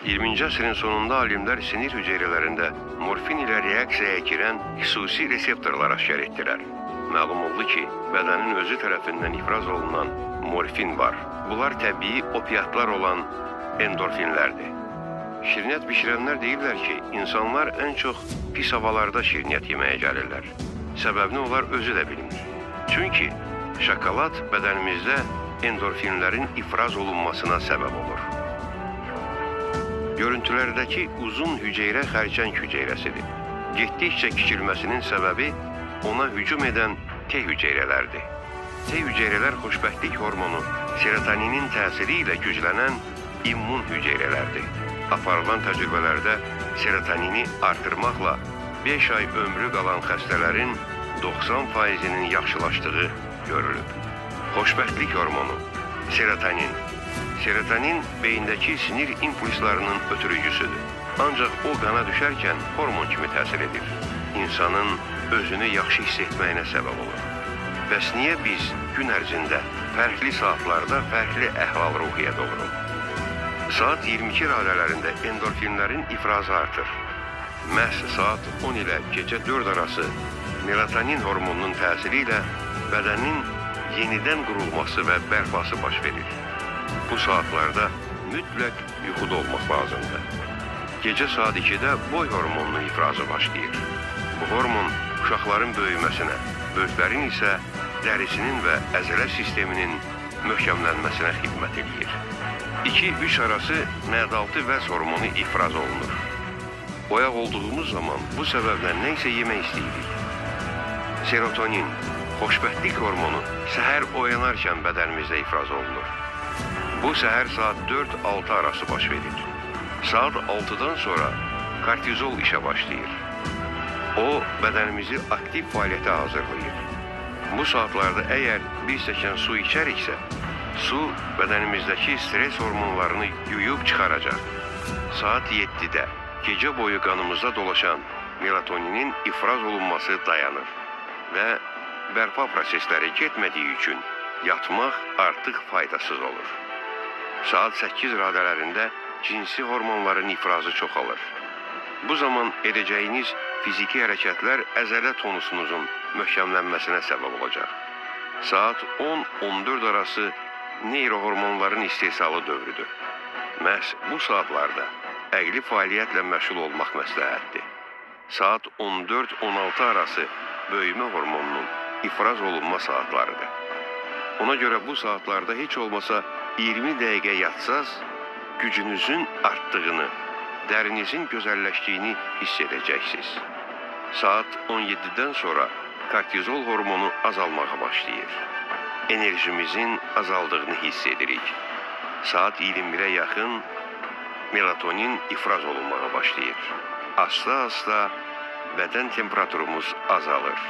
20-ci əsrin sonunda alimlər sinir hüceyrələrində morfin ilə reaksiyaya girən xüsusi reseptorlar aşkar etdilər. Məlum oldu ki, bədənin özü tərəfindən ifraz olunan morfin var. Bunlar təbii opiatlar olan endorfinlərdir. Şirniyyat bişirənlər deyirlər ki, insanlar ən çox pis havalarda şirniyyat yeməyə gəlirlər. Səbəbini onlar özü də bilmir. Çünki şokolad bədənimizdə endorfinlərin ifraz olunmasına səbəb olur. Görüntülərdəki uzun hüceyrə xərçəng hüceyrəsidir. Getdikcə kiçilməsinin səbəbi ona hücum edən T hüceyrələrdir. T hüceyrələr xoşbəxtlik hormonu serotoninin təsiri ilə güclənən immun hüceyrələrdir. Aparılan təcrübələrdə serotonini artırmaqla 5 ay ömrü qalan xəstələrin 90%-nin yaxşılaşdığı görülüb. Xoşbəxtlik hormonu serotonin. Serotonin beyindəki sinir impulslarının ötürücüsüdür. Ancaq o qana düşərkən hormon kimi təsir edir. İnsanın özünü yaxşı hiss etməyinə səbəb olur. Bəs niyə biz gün ərzində fərqli saatlarda fərqli əhval-ruhiyyədə oluruq? Saat 22 radələrində endorfinlərin ifrazı artır. Məhz saat 10 ilə gecə 4 arası melatonin hormonunun təsiri ilə bədənin yenidən qurulması və bərpası baş verir. Bu saatlarda mütləq yuxuda olmaq lazımdır. Gecə saat 2-də boy hormonunun ifrazı başlayır. Bu hormon uşaqların böyüməsinə, böyüklərin isə dərisinin və əzələ sisteminin möhkəmlənməsinə xidmət edir. 2-3 arası mədaltı vəz hormonu ifraz olunur. Oyaq olduğumuz zaman bu səbəbdən nə isə yemək istəyirik. Serotonin, xoşbəxtlik hormonu səhər oyanarkən bədənimizdə ifraz olunur. Bu səhər saat 4-6 arası baş verir. Saat 6-dan sonra kortizol işə başlayır. O, bədənimizi aktiv fəaliyyətə hazırlayır. Bu saatlarda əgər bir stəkan su içəriksə, su bədənimizdəki stres hormonlarını yuyub çıxaracaq. Saat 7-də gecə boyu qanımızda dolaşan melatoninin ifraz olunması dayanır və bərpa prosesləri getmədiyi üçün yatmaq artıq faydasız olur. Saat 8 radələrində cinsi hormonların ifrazı çoxalır. Bu zaman edəcəyiniz fiziki hərəkətlər əzələ tonusunuzun möhkəmlənməsinə səbəb olacaq. Saat 10-14 arası neyrohormonların istehsalı dövrüdür. Məhz bu saatlarda əqli fəaliyyətlə məşğul olmaq məsləhətdir. Saat 14-16 arası böyümə hormonunun ifraz olunma saatlarıdır. Ona görə bu saatlarda heç olmasa 20 dəqiqə yatsaz, gücünüzün artdığını, dərinizin gözəlləşdiyini hiss edəcəksiniz. Saat 17-dən sonra kortizol hormonu azalmağa başlayır. Enerjimizin azaldığını hiss edirik. Saat 21-ə yaxın melatonin ifraz olunmağa başlayır. Asla-asla bədən temperaturumuz azalır.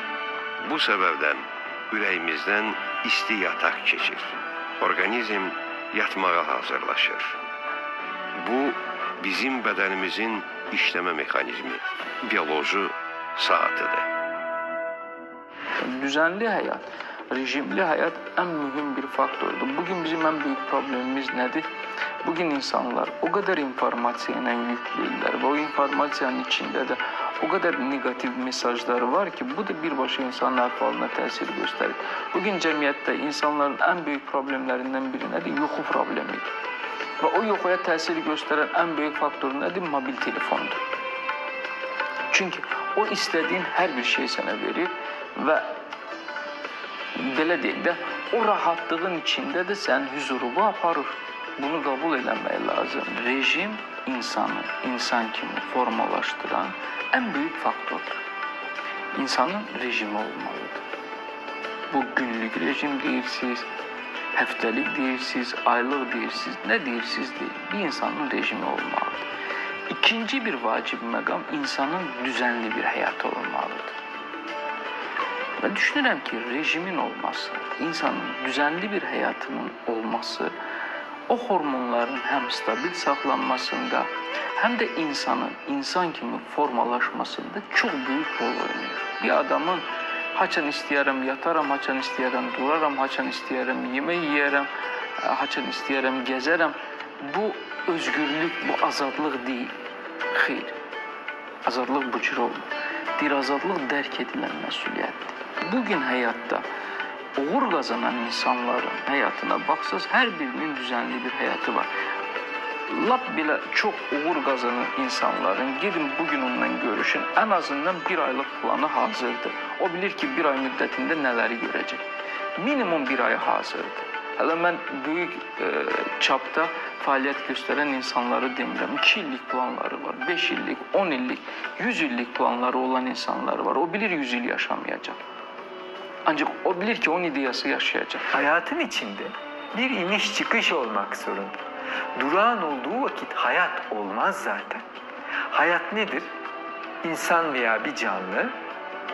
Bu səbəbdən ürəyimizdən isti yataq keçir. Orqanizm yatmağa hazırlaşır. Bu, bizim bədənimizin işləmə mexanizmi, biyoloji saatıdır. Düzenli həyat, rejimli həyat ən mühüm bir faktordur. Bugün bizim ən böyük problemimiz nədir? Bugün insanlar o qədər informasiya ilə yüklüdürlər və o informasiyanın içində də o qədər negativ mesajlar var ki, bu da birbaşa insanın əhvalına təsir göstərir. Bugün cəmiyyətdə insanların ən böyük problemlərindən biri nədir? Yuxu problemidir. Və o yuxuya təsir göstərən ən böyük faktor nədir? Mobil telefondur. Çünki o istədiyin hər bir şey sənə verir və belə deyək də, o rahatlığın içində də sən hüzurubu aparır. Bunu qəbul eləmək lazım. Rejim insanı insan kimi formalaşdıran ən böyük faktordur. İnsanın rejimi olmalıdır. Bu günlük rejim deyirsiniz, həftəlik deyirsiniz, aylıq deyirsiniz, nə deyirsiniz deyin. Bir insanın rejimi olmalıdır. İkinci bir vacib məqam insanın düzenli bir həyat olmalıdır. Və düşünürəm ki, rejimin olması, insanın düzenli bir həyatının olması, o hormonların həm stabil saxlanmasında, həm də insanın insan kimi formalaşmasında çox böyük rol oynayır. Bir adamın haçan istəyərəm yataram, haçan istəyərəm duraram, haçan istəyərəm yemək yeyərəm, haçan istəyərəm gəzərəm. Bu özgürlük bu azadlıq deyil. Xeyr. Azadlıq bu cür olmur. Deyir, azadlıq dərk edilən məsuliyyətdir. Bugün həyatda uğur qazanan insanların həyatına baxsaz, hər birinin düzənli bir həyatı var. Lap belə çox uğur qazanan insanların gedin bugün ondan görüşün, ən azından bir aylıq planı hazırdır. O bilir ki, bir ay müddətində nələri görəcək. Minimum bir ay hazırdır. Hələ mən böyük çapda fəaliyyət göstərən insanları demirəm. 2 illik planları var, 5 illik, 10 illik, 100 illik planları olan insanları var. O bilir 100 il yaşamayacaq. Ancaq o bilir ki, onun ideyası yaşayacaq. Hayatın içinde bir iniş çıkış olmak zorunda. Durağan olduğu vakit hayat olmaz zaten. Hayat nedir? İnsan veya bir canlı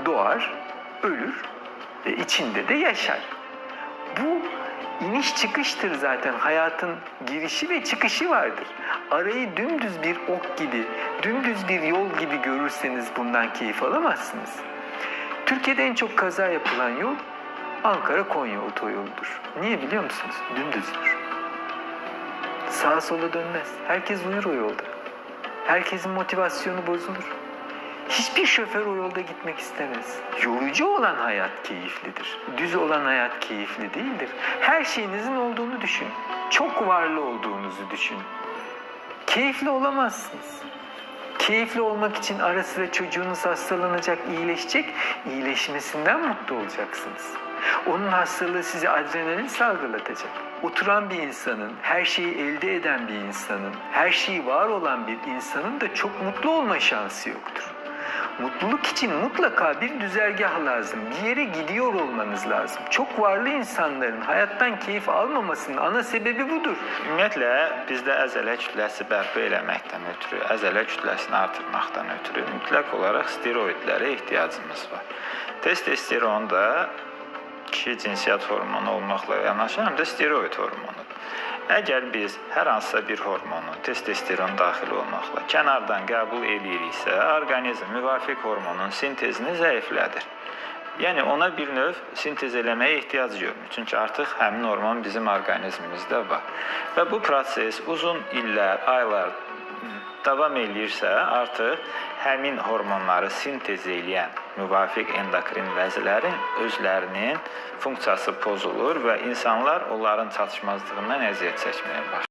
doğar, ölür ve içinde de yaşar. Bu iniş çıkıştır zaten. Hayatın girişi ve çıkışı vardır. Arayı dümdüz bir ok gibi, dümdüz bir yol gibi görürseniz bundan keyif alamazsınız. Türkiye'de en çok kaza yapılan yol Ankara-Konya otoyoludur. Niye biliyor musunuz? Dümdüzdür. Sağa sola dönmez. Herkes uyur o yolda. Herkesin motivasyonu bozulur. Hiçbir şoför o yolda gitmek istemez. Yorucu olan hayat keyiflidir. Düz olan hayat keyifli değildir. Her şeyinizin olduğunu düşünün. Çok varlı olduğunuzu düşünün. Keyifli olamazsınız. Keyifli olmak için ara sıra çocuğunuz hastalanacak, iyileşecek. İyileşmesinden mutlu olacaksınız. Onun hastalığı size adrenalin salgılatacak. Oturan bir insanın, her şeyi elde eden bir insanın, her şeyi var olan bir insanın da çok mutlu olma şansı yoktur. Mutluluk için mutlaka bir düzergah lazım. Bir yere gidiyor olmanız lazım. Çok varlı insanların hayattan keyif almamasının ana sebebi budur. Ümumiyyətlə, bizdə əzələ kütləsi bərpa eləməkdən ötürü, əzələ kütləsini artırmaqdan ötürü mütləq olaraq steroidlərə ehtiyacımız var. Testosteron da kişi cinsiyyət hormonu olmaqla yanaşı, həm də steroid hormonudur. Əgər biz hər hansısa bir hormonu, testosteron daxil olmaqla kənardan qəbul ediriksə, orqanizm müvafiq hormonun sintezini zəiflədir. Yəni ona bir növ sintez eləməyə ehtiyac görmür. Çünki artıq həmin hormon bizim orqanizmimizdə var. Və bu proses uzun illər, aylar davam eləyirsə, artıq həmin hormonları sintez eləyən müvafiq endokrin vəzlərin özlərinin funksiyası pozulur və insanlar onların çatışmazlığından əziyyət çəkməyə başlayır.